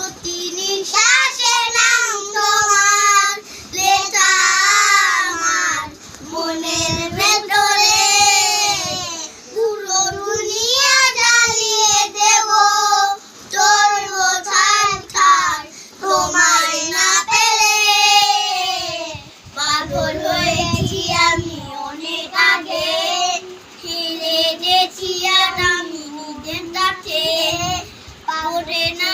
প্রতি নিঃশ্বাসে নাম তোমার লেখা আমার মনের ভেতরে। পুরো দুনিয়া জ্বালিয়ে দেব, চলব ছাড় তোমায় না পেলে। পাগল হয়েছি আমি অনেক আগে, ফিরে গেছি আর আমি নিজের কাছে। পারে না